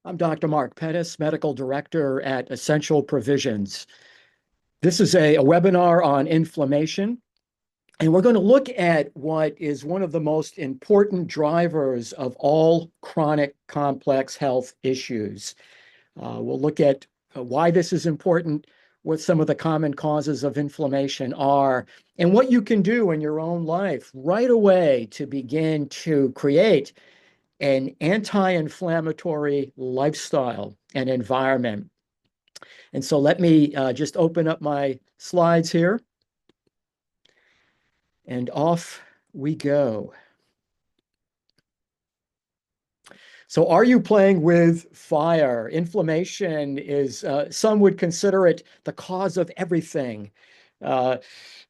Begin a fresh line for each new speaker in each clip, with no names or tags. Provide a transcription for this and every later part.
I'm Dr. Mark Pettus, Medical Director at Essential Provisions. This is a webinar on inflammation, and we're going to look at what is one of the most important drivers of all chronic complex health issues. We'll look at why this is important, what some of the common causes of inflammation are, and what you can do in your own life right away to begin to create an anti-inflammatory lifestyle and environment. And so let me just open up my slides here, and off we go. So are you playing with fire? Inflammation is, some would consider it the cause of everything. Uh,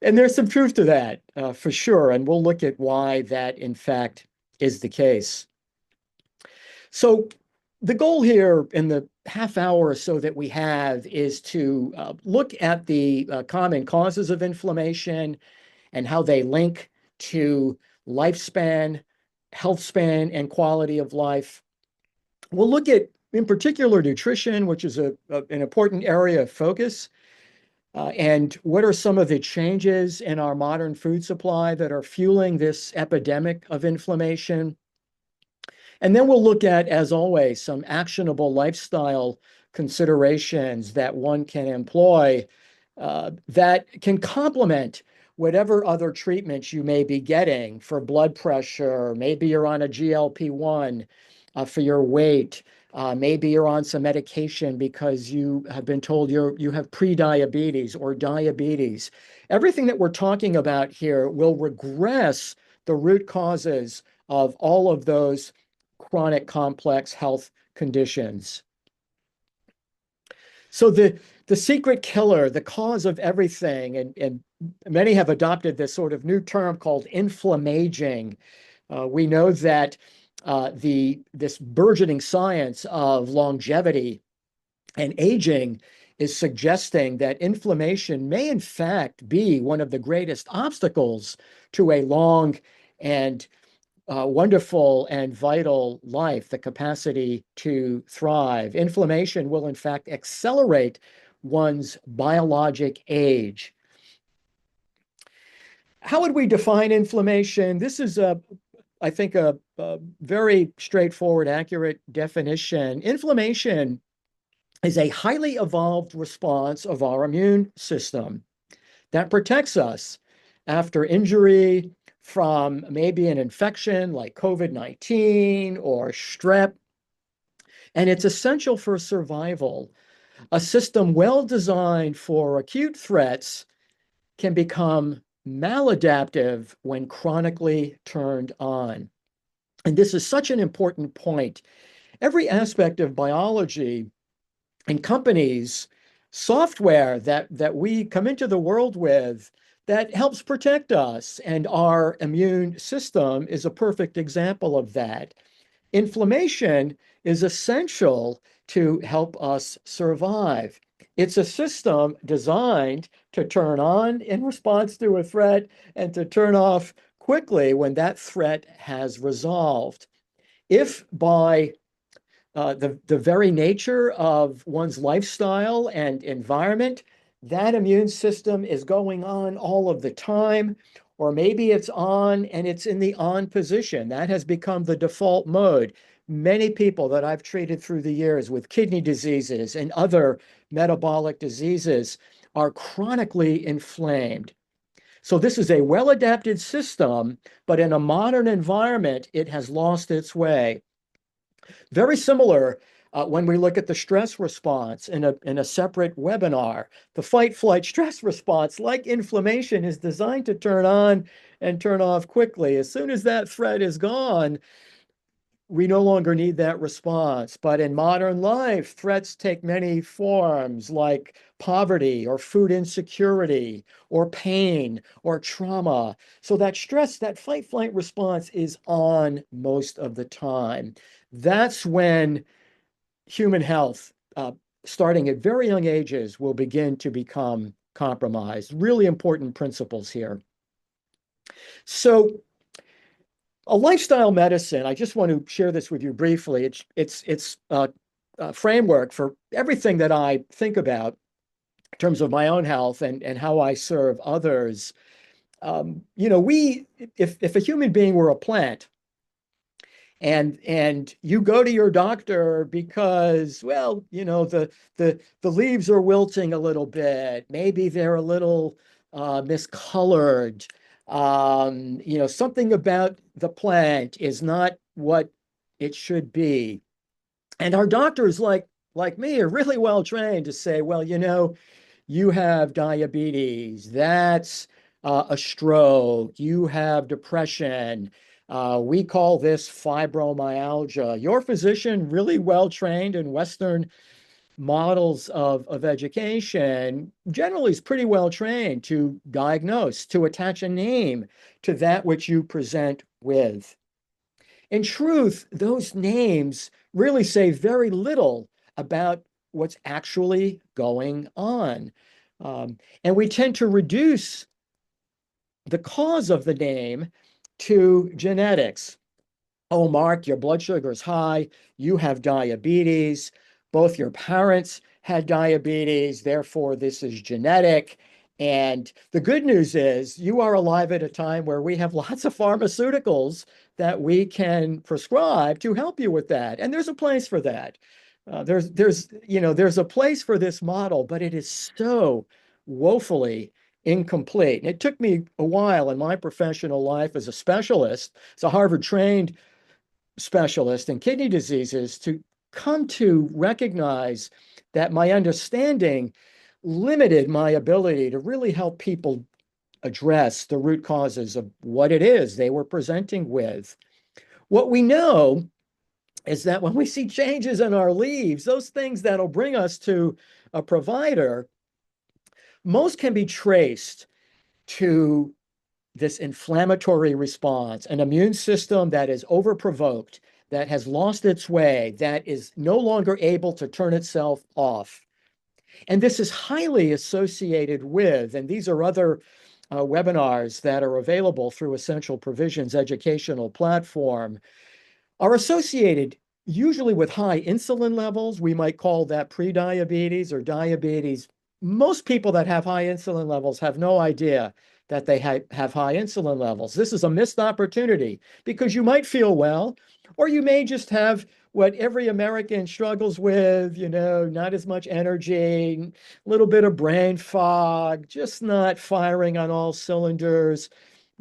and there's some truth to that, for sure. And we'll look at why that, in fact, is the case. So the goal here in the half hour or so that we have is to look at the common causes of inflammation and how they link to lifespan, health span, and quality of life. We'll look at, in particular, nutrition, which is an important area of focus. And what are some of the changes in our modern food supply that are fueling this epidemic of inflammation? And then we'll look at, as always, some actionable lifestyle considerations that one can employ that can complement whatever other treatments you may be getting for blood pressure. Maybe you're on a GLP-1 for your weight. Maybe you're on some medication because you have been told you have prediabetes or diabetes. Everything that we're talking about here will regress the root causes of all of those chronic complex health conditions. So the secret killer, the cause of everything, and many have adopted this sort of new term called inflammaging. We know that this burgeoning science of longevity and aging is suggesting that inflammation may in fact be one of the greatest obstacles to a long and wonderful and vital life, the capacity to thrive. Inflammation will, in fact, accelerate one's biologic age. How would we define inflammation? This is, I think, a very straightforward, accurate definition. Inflammation is a highly evolved response of our immune system that protects us after injury from maybe an infection like COVID-19 or strep. And it's essential for survival. A system well designed for acute threats can become maladaptive when chronically turned on. And this is such an important point. Every aspect of biology and companies, software that we come into the world with that helps protect us, and our immune system is a perfect example of that. Inflammation is essential to help us survive. It's a system designed to turn on in response to a threat and to turn off quickly when that threat has resolved. If by the very nature of one's lifestyle and environment, that immune system is going on all of the time, or maybe it's on and it's in the on position. That has become the default mode. Many people that I've treated through the years with kidney diseases and other metabolic diseases are chronically inflamed. So this is a well-adapted system, but in a modern environment, it has lost its way. Very similar when we look at the stress response in a separate webinar. The fight-flight stress response, like inflammation, is designed to turn on and turn off quickly. As soon as that threat is gone, we no longer need that response. But in modern life, threats take many forms, like poverty or food insecurity or pain or trauma. So that stress, that fight-flight response is on most of the time. That's when human health, starting at very young ages, will begin to become compromised. Really important principles here. So a lifestyle medicine, I just want to share this with you briefly. It's framework for everything that I think about in terms of my own health and how I serve others. If a human being were a plant, and you go to your doctor because, well, the leaves are wilting a little bit, maybe they're a little miscolored, something about the plant is not what it should be. And our doctors, like me, are really well trained to say, well, you have diabetes, that's a stroke, you have depression. We call this fibromyalgia. Your physician, really well trained in Western models of education, generally is pretty well trained to diagnose, to attach a name to that which you present with. In truth, those names really say very little about what's actually going on. And we tend to reduce the cause of the name to genetics. Oh, Mark, your blood sugar is high. You have diabetes. Both your parents had diabetes. Therefore, this is genetic. And the good news is you are alive at a time where we have lots of pharmaceuticals that we can prescribe to help you with that. And there's a place for that. There's a place for this model, but it is so woefully incomplete. And it took me a while in my professional life as a specialist, as a Harvard trained specialist in kidney diseases, to come to recognize that my understanding limited my ability to really help people address the root causes of what it is they were presenting with. What we know is that when we see changes in our leaves, those things that'll bring us to a provider, most can be traced to this inflammatory response, an immune system that is overprovoked, that has lost its way, that is no longer able to turn itself off. And this is highly associated with, and these are other webinars that are available through Essential Provisions educational platform, are associated usually with high insulin levels. We might call that prediabetes or diabetes. Most people that have high insulin levels have no idea that they have high insulin levels. This is a missed opportunity because you might feel well, or you may just have what every American struggles with, not as much energy, a little bit of brain fog, just not firing on all cylinders.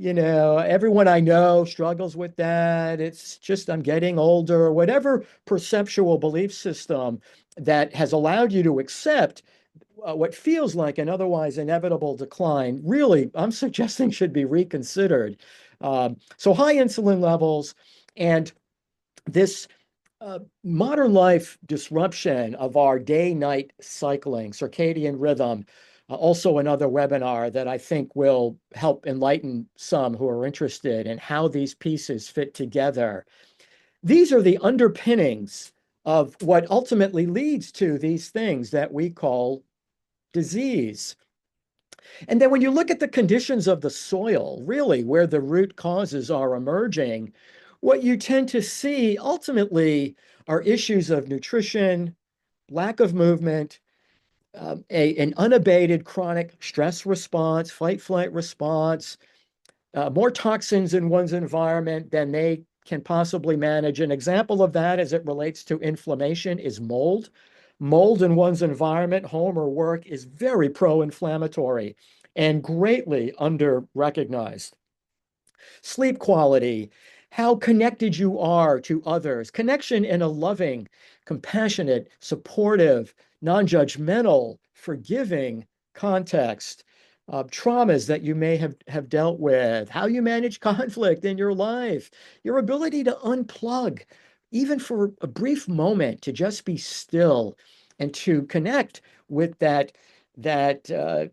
Everyone I know struggles with that. It's just I'm getting older, whatever perceptual belief system that has allowed you to accept what feels like an otherwise inevitable decline, really, I'm suggesting should be reconsidered. So high insulin levels and this modern life disruption of our day-night cycling, circadian rhythm, also another webinar that I think will help enlighten some who are interested in how these pieces fit together. These are the underpinnings of what ultimately leads to these things that we call disease. And then when you look at the conditions of the soil, really where the root causes are emerging, what you tend to see ultimately are issues of nutrition, lack of movement, an unabated chronic stress response, fight-flight response, more toxins in one's environment than they can possibly manage. An example of that as it relates to inflammation is mold. Mold in one's environment, home or work, is very pro-inflammatory and greatly under-recognized. Sleep quality, how connected you are to others, connection in a loving, compassionate, supportive, non-judgmental, forgiving context, traumas that you may have dealt with, how you manage conflict in your life, your ability to unplug, even for a brief moment, to just be still and to connect with that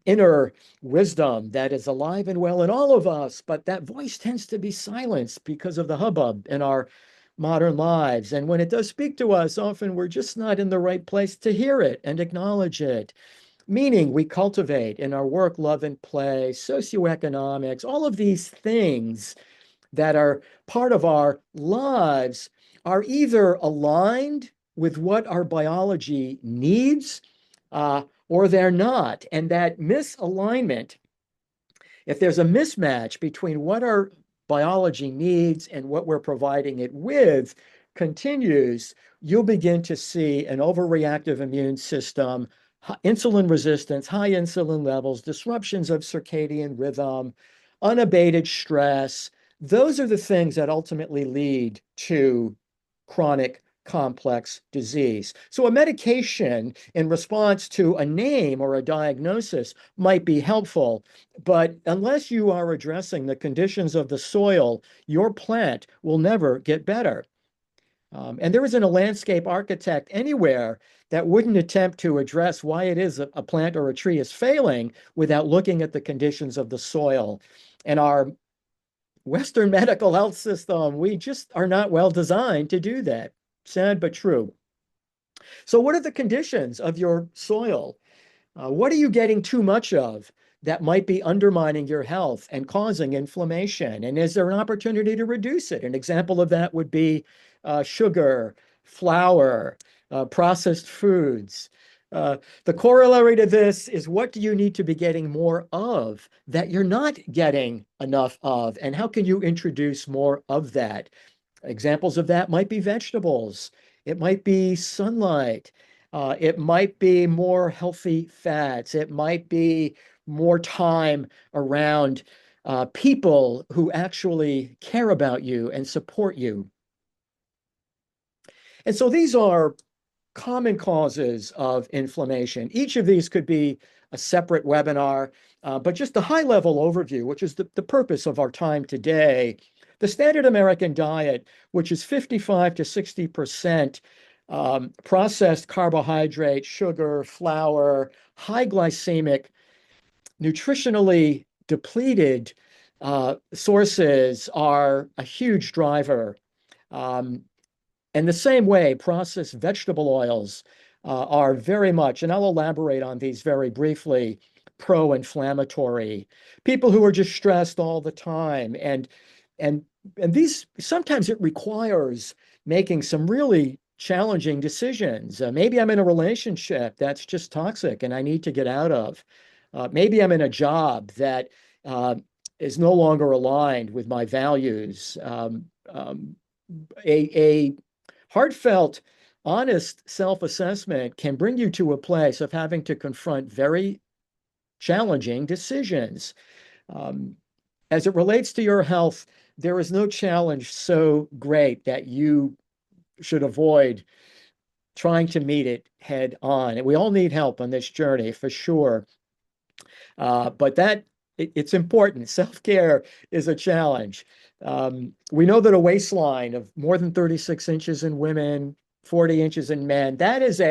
inner wisdom that is alive and well in all of us, but that voice tends to be silenced because of the hubbub in our modern lives. And when it does speak to us, often we're just not in the right place to hear it and acknowledge it. Meaning we cultivate in our work, love, and play, socioeconomics, all of these things that are part of our lives are either aligned with what our biology needs, or they're not. And that misalignment, if there's a mismatch between what our biology needs and what we're providing it with continues, you'll begin to see an overreactive immune system, insulin resistance, high insulin levels, disruptions of circadian rhythm, unabated stress. Those are the things that ultimately lead to chronic complex disease. So a medication in response to a name or a diagnosis might be helpful, but unless you are addressing the conditions of the soil, your plant will never get better. And there isn't a landscape architect anywhere that wouldn't attempt to address why it is a plant or a tree is failing without looking at the conditions of the soil. And our Western medical health system, we just are not well designed to do that. Sad but true. So, what are the conditions of your soil? What are you getting too much of that might be undermining your health and causing inflammation? And is there an opportunity to reduce it? An example of that would be sugar, flour, processed foods. The corollary to this is, what do you need to be getting more of that you're not getting enough of? And how can you introduce more of that? Examples of that might be vegetables. It might be sunlight. It might be more healthy fats. It might be more time around people who actually care about you and support you. And so these are common causes of inflammation. Each of these could be a separate webinar, but just a high-level overview, which is the purpose of our time today. The standard American diet, which is 55 to 60% processed carbohydrate, sugar, flour, high glycemic, nutritionally depleted sources, are a huge driver. And the same way, processed vegetable oils are very much, and I'll elaborate on these very briefly, pro-inflammatory. People who are just stressed all the time, and these, sometimes it requires making some really challenging decisions. Maybe I'm in a relationship that's just toxic and I need to get out of. Maybe I'm in a job that is no longer aligned with my values. A heartfelt, honest self-assessment can bring you to a place of having to confront very challenging decisions. As it relates to your health, there is no challenge so great that you should avoid trying to meet it head on. And we all need help on this journey for sure. But it's important. Self-care is a challenge. We know that a waistline of more than 36 inches in women, 40 inches in men, that is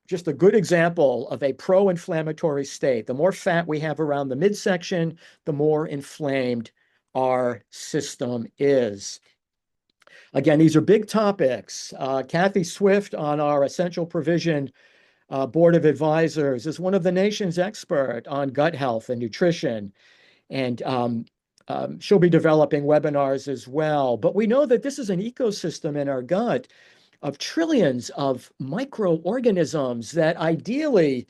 just a good example of a pro-inflammatory state. The more fat we have around the midsection, the more inflamed our system is. Again, these are big topics. Kathy Swift on our Essential Provision Board of Advisors is one of the nation's expert on gut health and nutrition. And she'll be developing webinars as well. But we know that this is an ecosystem in our gut of trillions of microorganisms that ideally,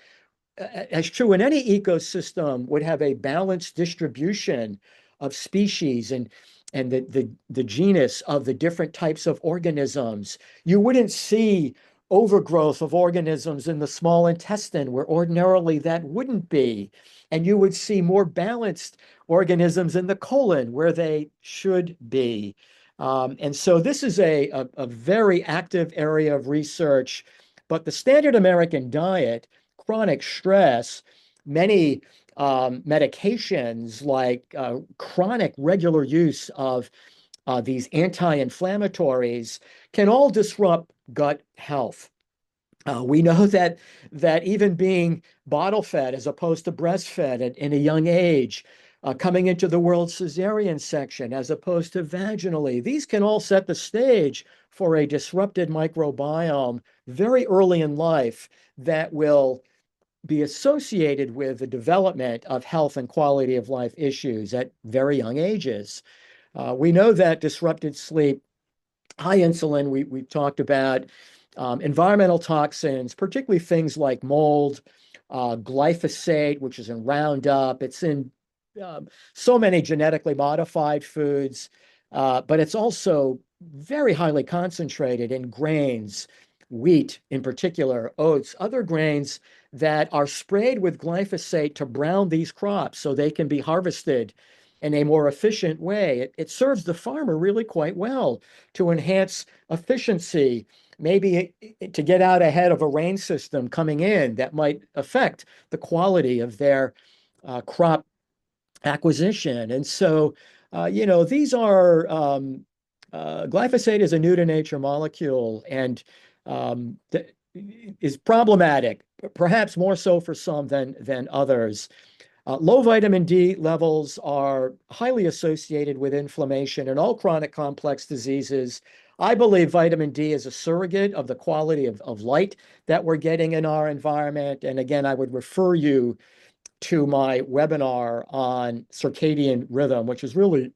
as true in any ecosystem, would have a balanced distribution of species and the genus of the different types of organisms. You wouldn't see overgrowth of organisms in the small intestine where ordinarily that wouldn't be. And you would see more balanced organisms in the colon where they should be. And so this is a very active area of research. But the standard American diet, chronic stress, many medications like chronic regular use of these anti-inflammatories can all disrupt gut health. We know that even being bottle fed as opposed to breastfed in a young age, coming into the world cesarean section as opposed to vaginally, these can all set the stage for a disrupted microbiome very early in life that will be associated with the development of health and quality of life issues at very young ages. We know that disrupted sleep high insulin. We've talked about environmental toxins, particularly things like mold, glyphosate, which is in Roundup. It's in so many genetically modified foods, but it's also very highly concentrated in grains, wheat in particular, oats, other grains that are sprayed with glyphosate to brown these crops so they can be harvested in a more efficient way. It serves the farmer really quite well to enhance efficiency, maybe to get out ahead of a rain system coming in that might affect the quality of their crop acquisition. And so, these are glyphosate is a new to nature molecule and is problematic, perhaps more so for some than others. Low vitamin D levels are highly associated with inflammation in all chronic complex diseases. I believe vitamin D is a surrogate of the quality of light that we're getting in our environment. And again, I would refer you to my webinar on circadian rhythm, which is really,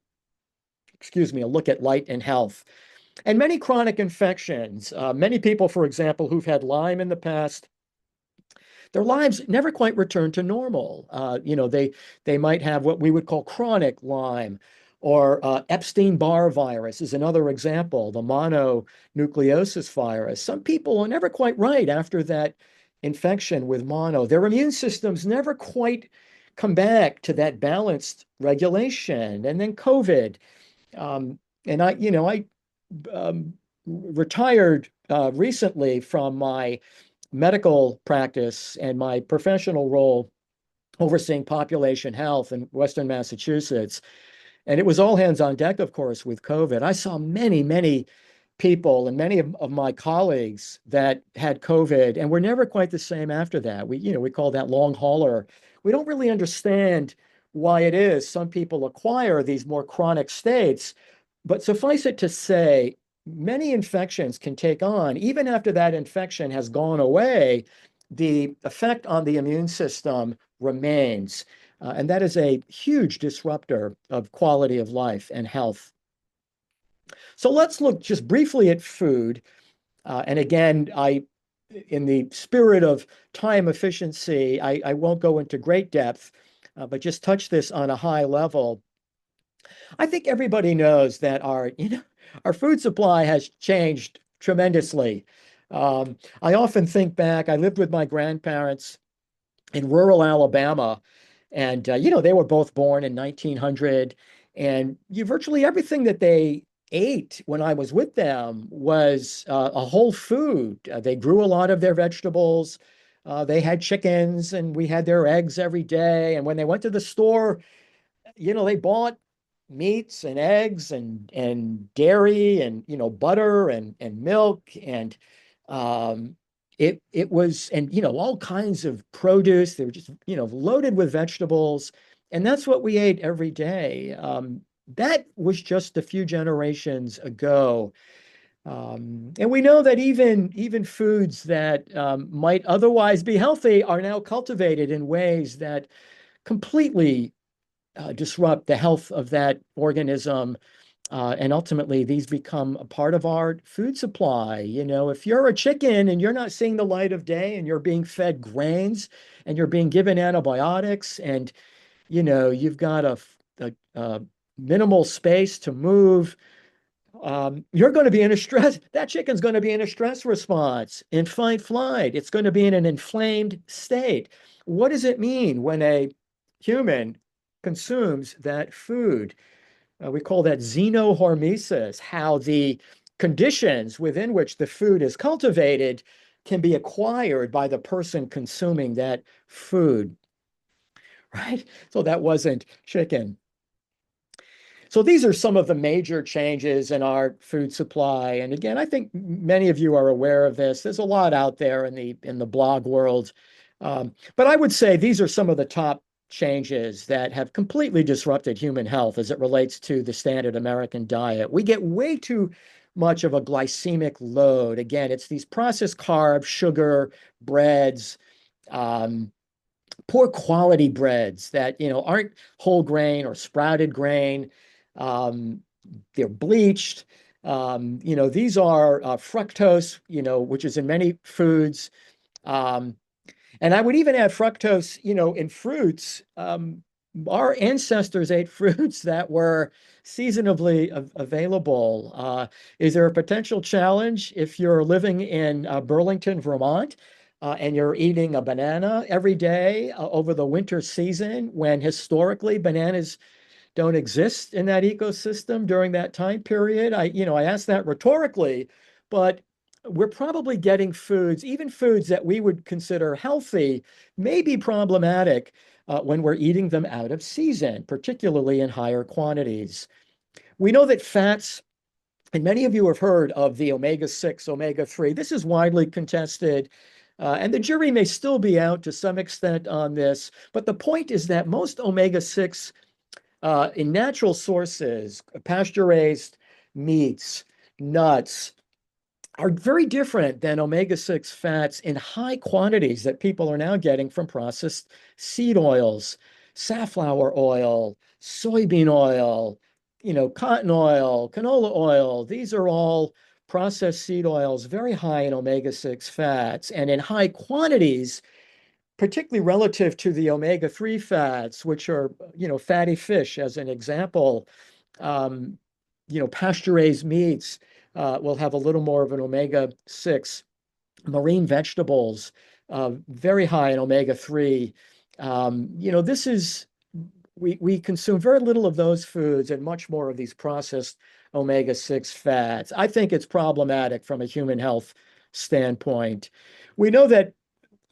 excuse me, a look at light and health. And many chronic infections, many people, for example, who've had Lyme in the past, their lives never quite return to normal. They might have what we would call chronic Lyme, or Epstein-Barr virus is another example, the mononucleosis virus. Some people are never quite right after that infection with mono. Their immune systems never quite come back to that balanced regulation. And then COVID. And I retired recently from my medical practice and my professional role overseeing population health in Western Massachusetts. And it was all hands on deck, of course, with COVID. I saw many, many people and many of my colleagues that had COVID and were never quite the same after that. We call that long hauler. We don't really understand why it is some people acquire these more chronic states, but suffice it to say, many infections can take on, even after that infection has gone away, the effect on the immune system remains. And that is a huge disruptor of quality of life and health. So let's look just briefly at food. And again, in the spirit of time efficiency, I won't go into great depth, but just touch this on a high level. I think everybody knows that our food supply has changed tremendously. I often think back, I lived with my grandparents in rural Alabama, and they were both born in 1900, and virtually everything that they ate when I was with them was a whole food. They grew a lot of their vegetables. They had chickens, and we had their eggs every day. And when they went to the store, they bought meats and eggs and dairy and butter and milk and it was and all kinds of produce. They were just loaded with vegetables, and that's what we ate every day. That was just a few generations ago. And we know that even foods that might otherwise be healthy are now cultivated in ways that completely disrupt the health of that organism. And ultimately, these become a part of our food supply. If you're a chicken and you're not seeing the light of day and you're being fed grains and you're being given antibiotics and, you've got a minimal space to move, you're going to be in a stress. That chicken's going to be in a stress response, in fight flight. It's going to be in an inflamed state. What does it mean when a human consumes that food? We call that xenohormesis, how the conditions within which the food is cultivated can be acquired by the person consuming that food, right? So that wasn't chicken. So these are some of the major changes in our food supply. And again, I think many of you are aware of this. There's a lot out there in the blog world. But I would say these are some of the top changes that have completely disrupted human health as it relates to the standard American diet. We get way too much of a glycemic load. Again, it's these processed carbs, sugar, breads, poor quality breads that aren't whole grain or sprouted grain. They're bleached. These are fructose, which is in many foods. Um, and I would even add fructose, in fruits. Our ancestors ate fruits that were seasonably available. Is there a potential challenge if you're living in Burlington, Vermont, and you're eating a banana every day over the winter season when historically bananas don't exist in that ecosystem during that time period? I asked that rhetorically, but we're probably getting foods, even foods that we would consider healthy, may be problematic when we're eating them out of season, particularly in higher quantities. We know that fats, and many of you have heard of the omega-6, omega-3. This is widely contested. And the jury may still be out to some extent on this, but the point is that most omega-6 in natural sources, pasture-raised meats, nuts, are very different than omega-6 fats in high quantities that people are now getting from processed seed oils, safflower oil, soybean oil, cotton oil, canola oil. These are all processed seed oils, very high in omega-6 fats, and in high quantities, particularly relative to the omega-3 fats, which are, fatty fish, as an example. Um, pasture-raised meats will have a little more of an omega-6. Marine vegetables, very high in omega-3. This is, we consume very little of those foods and much more of these processed omega-6 fats. I think it's problematic from a human health standpoint. We know that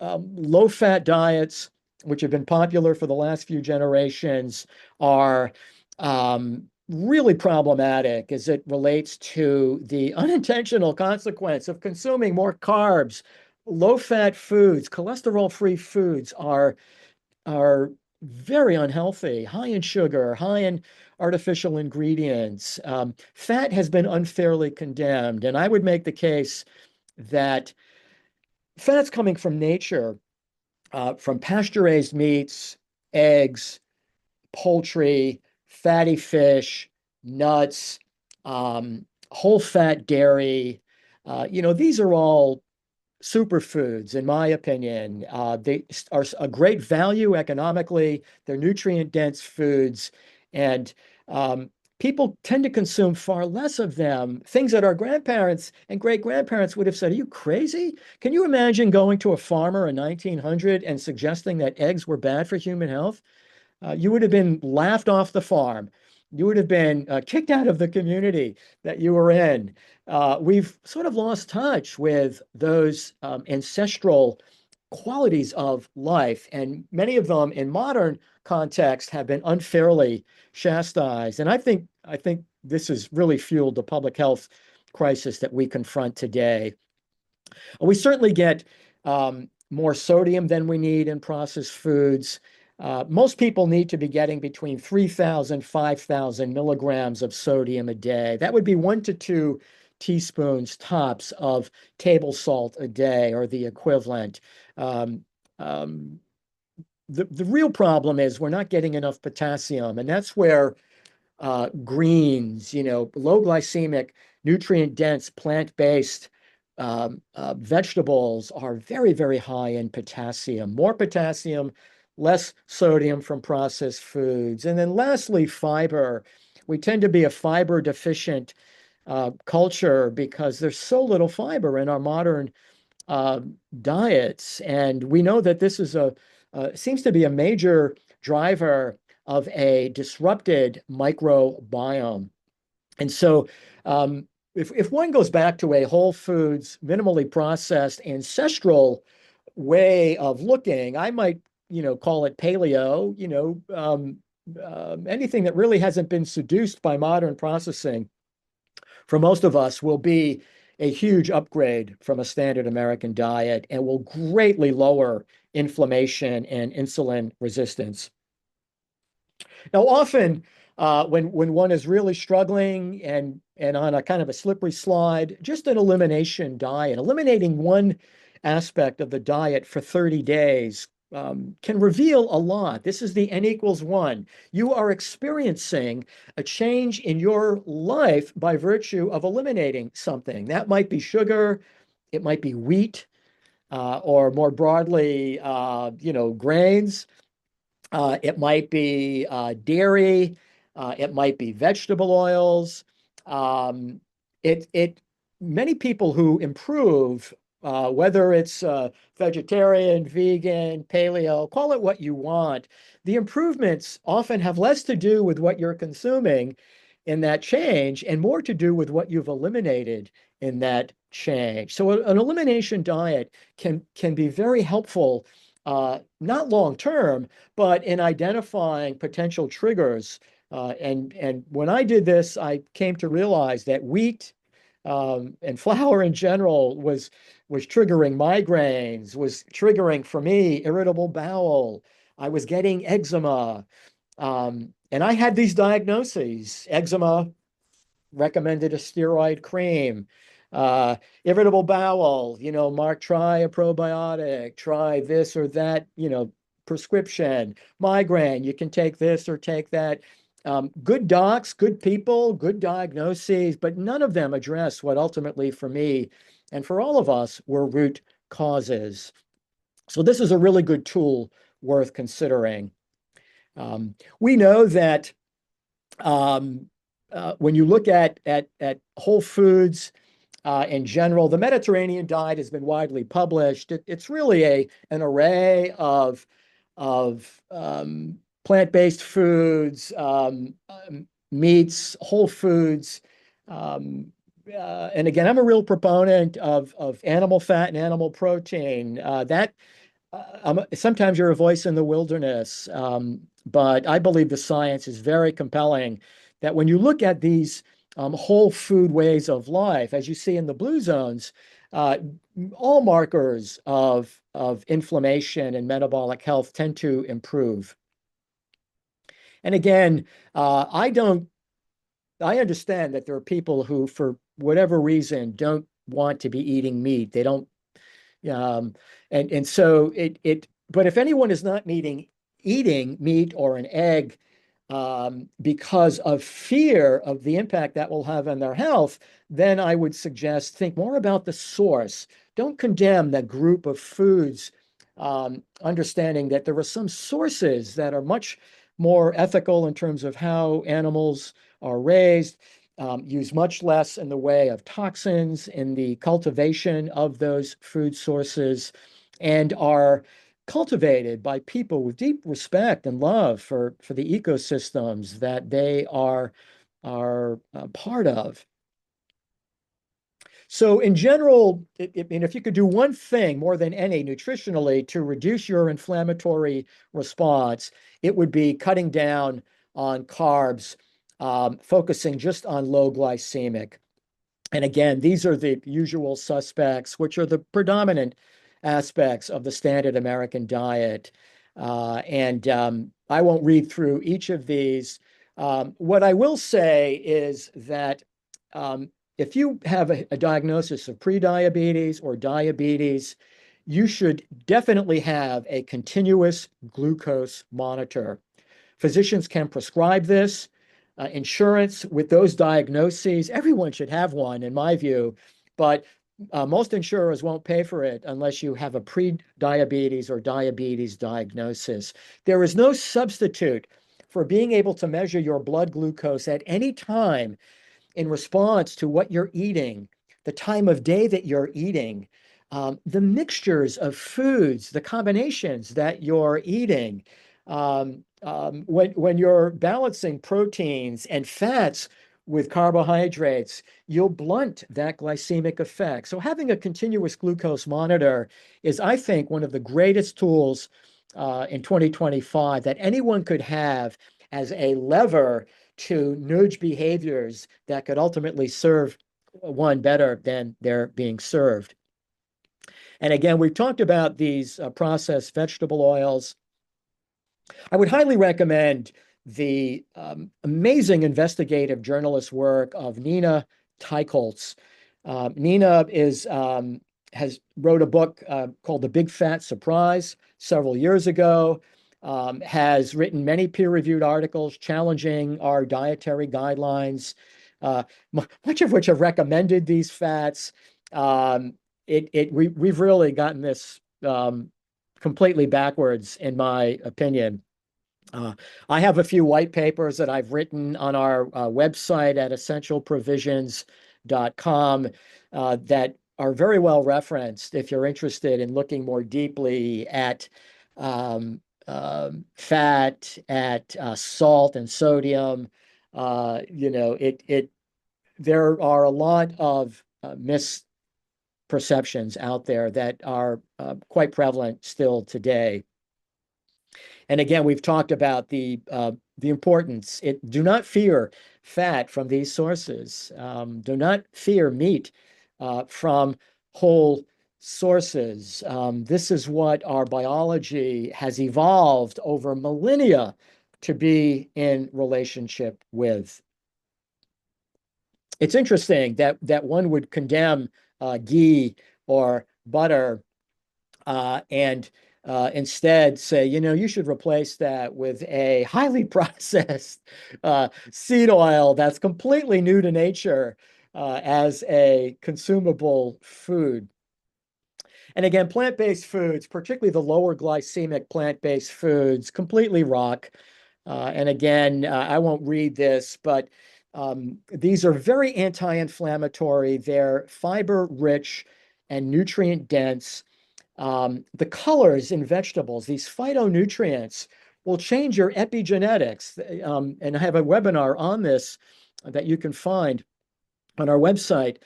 low-fat diets, which have been popular for the last few generations, are really problematic as it relates to the unintentional consequence of consuming more carbs. Low-fat foods, cholesterol-free foods are very unhealthy, high in sugar, high in artificial ingredients. Fat has been unfairly condemned, and I would make the case that fats coming from nature, from pasture-raised meats, eggs, poultry, fatty fish, nuts, whole fat dairy. These are all superfoods, in my opinion. They are a great value economically. They're nutrient-dense foods, and people tend to consume far less of them. Things that our grandparents and great-grandparents would have said, "Are you crazy? Can you imagine going to a farmer in 1900 and suggesting that eggs were bad for human health?" You would have been laughed off the farm. You would have been kicked out of the community that you were in. We've sort of lost touch with those ancestral qualities of life, and many of them in modern context have been unfairly chastised. And I think this has really fueled the public health crisis that we confront today. We certainly get more sodium than we need in processed foods. Most people need to be getting between 3,000, 5,000 milligrams of sodium a day. That would be 1 to 2 teaspoons tops of table salt a day, or the equivalent. Um, um, the real problem is we're not getting enough potassium, and that's where greens, low glycemic, nutrient-dense, plant-based vegetables are very, very high in potassium. More potassium, less sodium from processed foods. And then lastly, fiber. We tend to be a fiber deficient culture because there's so little fiber in our modern uh, diets. And we know that this is seems to be a major driver of a disrupted microbiome. And so, if one goes back to a whole foods, minimally processed, ancestral way of looking, I might, call it paleo, anything that really hasn't been seduced by modern processing for most of us will be a huge upgrade from a standard American diet and will greatly lower inflammation and insulin resistance. Now, often when one is really struggling and on a kind of a slippery slide, just an elimination diet, eliminating one aspect of the diet for 30 days can reveal a lot. This is the n=1. You are experiencing a change in your life by virtue of eliminating something. That might be sugar, it might be wheat, or more broadly, grains. It might be dairy. It might be vegetable oils. Um, it many people who improve, whether it's vegetarian, vegan, paleo, call it what you want. The improvements often have less to do with what you're consuming in that change and more to do with what you've eliminated in that change. So an elimination diet can be very helpful, not long term, but in identifying potential triggers. And when I did this, I came to realize that wheat and flour in general was triggering migraines, was triggering for me irritable bowel. I was getting eczema. And I had these diagnoses: eczema, recommended a steroid cream. Uh, Irritable bowel, Mark, try a probiotic, try this or that, prescription. Migraine, you can take this or take that. Good docs, good people, good diagnoses, but none of them address what ultimately for me and for all of us were root causes. So this is a really good tool worth considering. We know that when you look at whole foods in general, the Mediterranean diet has been widely published. It's really an array of plant-based foods, meats, whole foods. And again, I'm a real proponent of animal fat and animal protein. Sometimes you're a voice in the wilderness, but I believe the science is very compelling that when you look at these whole food ways of life, as you see in the blue zones, uh, all markers of inflammation and metabolic health tend to improve. And again, I understand that there are people who, for whatever reason, don't want to be eating meat. They don't um, and so but if anyone is not eating meat or an egg because of fear of the impact that will have on their health, then I would suggest think more about the source. Don't condemn that group of foods, understanding that there are some sources that are much more ethical in terms of how animals are raised, use much less in the way of toxins in the cultivation of those food sources, and are cultivated by people with deep respect and love for the ecosystems that they are part of. So in general, if you could do one thing more than any nutritionally to reduce your inflammatory response, it would be cutting down on carbs, focusing just on low glycemic. And again, these are the usual suspects, which are the predominant aspects of the standard American diet. And I won't read through each of these. What I will say is that if you have a diagnosis of prediabetes or diabetes, you should definitely have a continuous glucose monitor. Physicians can prescribe this. Insurance with those diagnoses, everyone should have one, in my view, but most insurers won't pay for it unless you have a pre-diabetes or diabetes diagnosis. There is no substitute for being able to measure your blood glucose at any time in response to what you're eating, the time of day that you're eating, the mixtures of foods, the combinations that you're eating. When you're balancing proteins and fats with carbohydrates, you'll blunt that glycemic effect. So having a continuous glucose monitor is, I think, one of the greatest tools in 2025 that anyone could have as a lever to nudge behaviors that could ultimately serve one better than they're being served. And again, we've talked about these processed vegetable oils. I would highly recommend the amazing investigative journalist work of Nina Teicholz. Nina is has wrote a book called The Big Fat Surprise several years ago, has written many peer-reviewed articles challenging our dietary guidelines, much of which have recommended these fats. We've really gotten this completely backwards, in my opinion. I have a few white papers that I've written on our website at essentialprovisions.com that are very well referenced if you're interested in looking more deeply at fat, at salt and sodium. There are a lot of misperceptions out there that are quite prevalent still today. And again, we've talked about the importance. Do not fear fat from these sources. Do not fear meat from whole sources. This is what our biology has evolved over millennia to be in relationship with. It's interesting that one would condemn ghee or butter and instead say, you should replace that with a highly processed seed oil that's completely new to nature as a consumable food. And again, plant-based foods, particularly the lower glycemic plant-based foods, completely rock. And again, I won't read this, but these are very anti-inflammatory. They're fiber-rich and nutrient-dense. The colors in vegetables, these phytonutrients, will change your epigenetics. And I have a webinar on this that you can find on our website.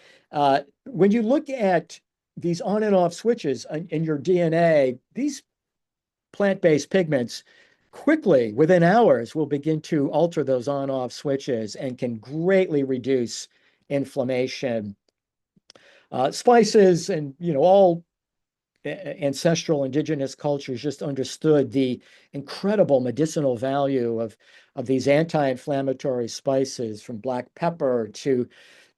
When you look at these on and off switches in your DNA, these plant-based pigments quickly, within hours, will begin to alter those on-off switches and can greatly reduce inflammation. Spices and, all ancestral indigenous cultures just understood the incredible medicinal value of these anti-inflammatory spices, from black pepper to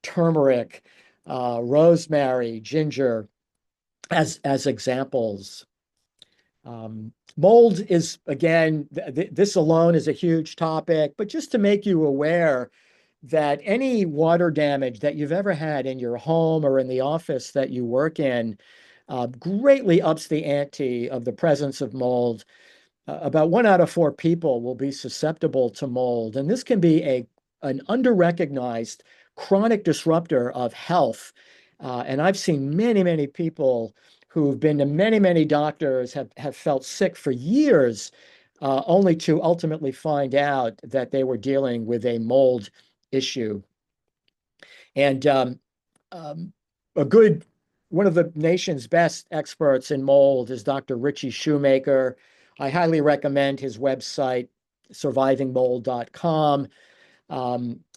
turmeric, rosemary, ginger, as examples. Mold is, again, this alone is a huge topic, but just to make you aware that any water damage that you've ever had in your home or in the office that you work in greatly ups the ante of the presence of mold. About 1 out of 4 people will be susceptible to mold, and this can be an under-recognized chronic disruptor of health. And I've seen many, many people who've been to many, many doctors, have felt sick for years, only to ultimately find out that they were dealing with a mold issue. And one of the nation's best experts in mold is Dr. Richie Shoemaker. I highly recommend his website, survivingmold.com.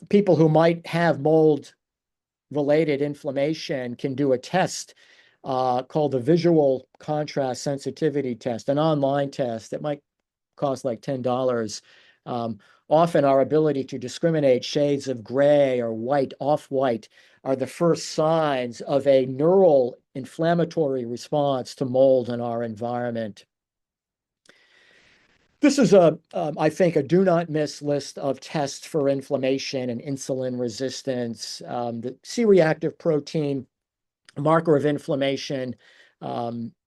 People who might have mold-related inflammation can do a test called the Visual Contrast Sensitivity Test, an online test that might cost like $10. Often our ability to discriminate shades of gray or white, off-white, are the first signs of a neural inflammatory response to mold in our environment. This is I think, a do not miss list of tests for inflammation and insulin resistance. The C-reactive protein, marker of inflammation.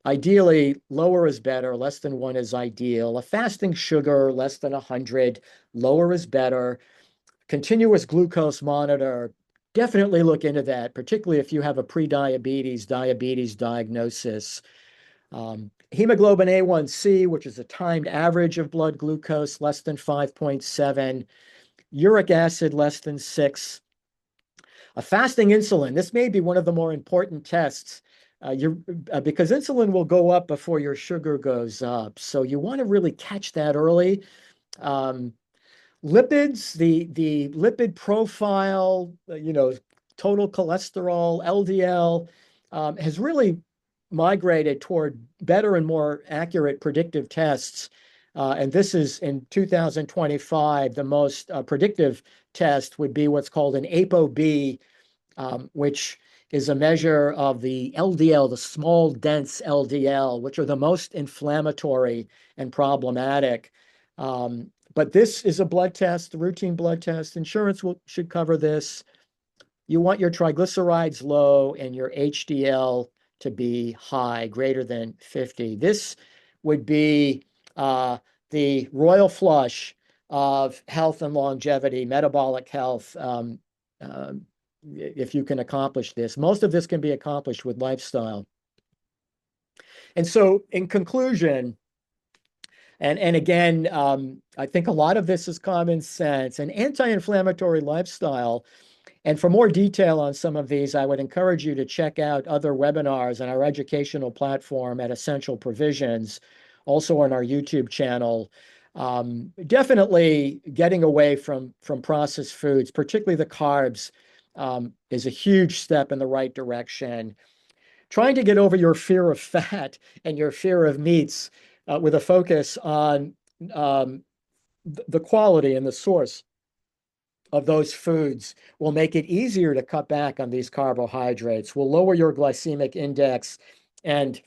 Ideally, lower is better, less than 1 is ideal. A fasting sugar, less than 100, lower is better. Continuous glucose monitor, definitely look into that, particularly if you have a pre-diabetes, diabetes diagnosis. Hemoglobin A1C, which is a timed average of blood glucose, less than 5.7. Uric acid, less than 6. A fasting insulin, this may be one of the more important tests because insulin will go up before your sugar goes up. So you want to really catch that early. Lipids, the lipid profile, total cholesterol, LDL, has really migrated toward better and more accurate predictive tests. And this is in 2025, the most predictive test would be what's called an ApoB, which is a measure of the LDL, the small dense LDL, which are the most inflammatory and problematic. But this is a blood test, a routine blood test. Insurance should cover this. You want your triglycerides low and your HDL to be high, greater than 50. This would be the royal flush of health and longevity, metabolic health, if you can accomplish this. Most of this can be accomplished with lifestyle. And so, in conclusion, and again, I think a lot of this is common sense. An anti-inflammatory lifestyle. And for more detail on some of these, I would encourage you to check out other webinars on our educational platform at Essential Provisions, also on our YouTube channel. Definitely getting away from processed foods, particularly the carbs, is a huge step in the right direction. Trying to get over your fear of fat and your fear of meats with a focus on the quality and the source of those foods will make it easier to cut back on these carbohydrates, will lower your glycemic index. And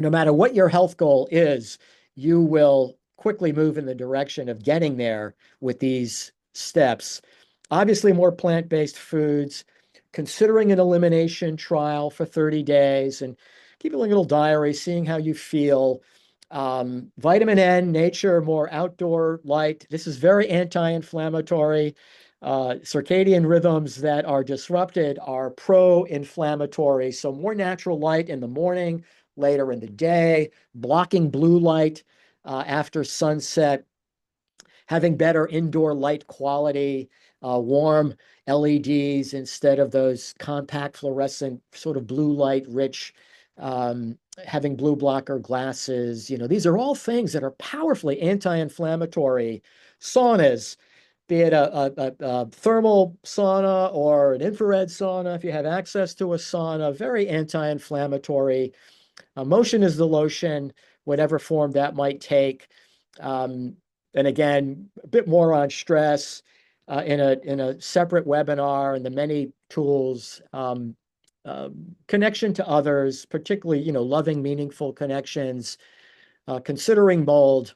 no matter what your health goal is, you will quickly move in the direction of getting there with these steps. Obviously, more plant-based foods, considering an elimination trial for 30 days and keeping a little diary, seeing how you feel. Vitamin N, nature, more outdoor light. This is very anti-inflammatory. Circadian rhythms that are disrupted are pro-inflammatory. So more natural light in the morning, later in the day, blocking blue light after sunset, having better indoor light quality, warm LEDs instead of those compact fluorescent sort of blue light rich, having blue blocker glasses. These are all things that are powerfully anti-inflammatory. Saunas, be it a thermal sauna or an infrared sauna, if you have access to a sauna, very anti-inflammatory. Motion is the lotion, whatever form that might take. And again, a bit more on stress in a separate webinar and the many tools. Connection to others, particularly, loving, meaningful connections, considering mold.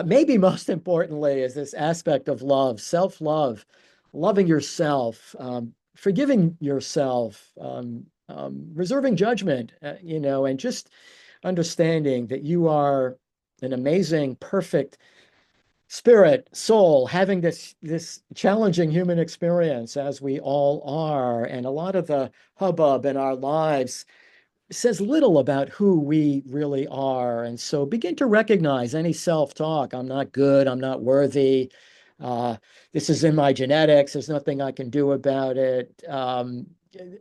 Maybe most importantly is this aspect of love, self-love, loving yourself, forgiving yourself, reserving judgment, and just understanding that you are an amazing, perfect spirit, soul, having this challenging human experience as we all are. And a lot of the hubbub in our lives says little about who we really are. And so begin to recognize any self-talk. I'm not good. I'm not worthy. This is in my genetics. There's nothing I can do about it.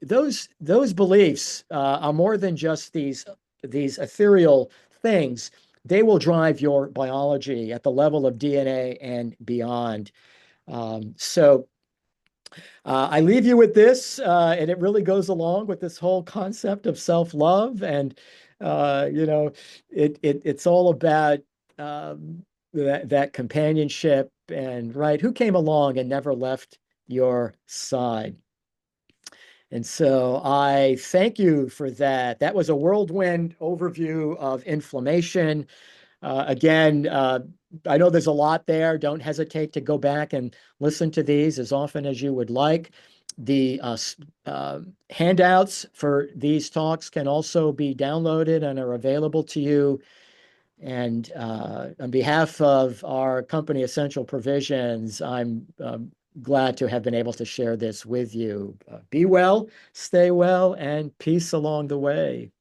Those beliefs are more than just these ethereal things. They will drive your biology at the level of DNA and beyond. So I leave you with this, and it really goes along with this whole concept of self-love. And, it's all about that companionship and, right, who came along and never left your side. And so I thank you for that. That was a whirlwind overview of inflammation. Again, I know there's a lot there. Don't hesitate to go back and listen to these as often as you would like. The handouts for these talks can also be downloaded and are available to you. And on behalf of our company, Essential Provisions, I'm glad to have been able to share this with you. Be well, stay well, and peace along the way.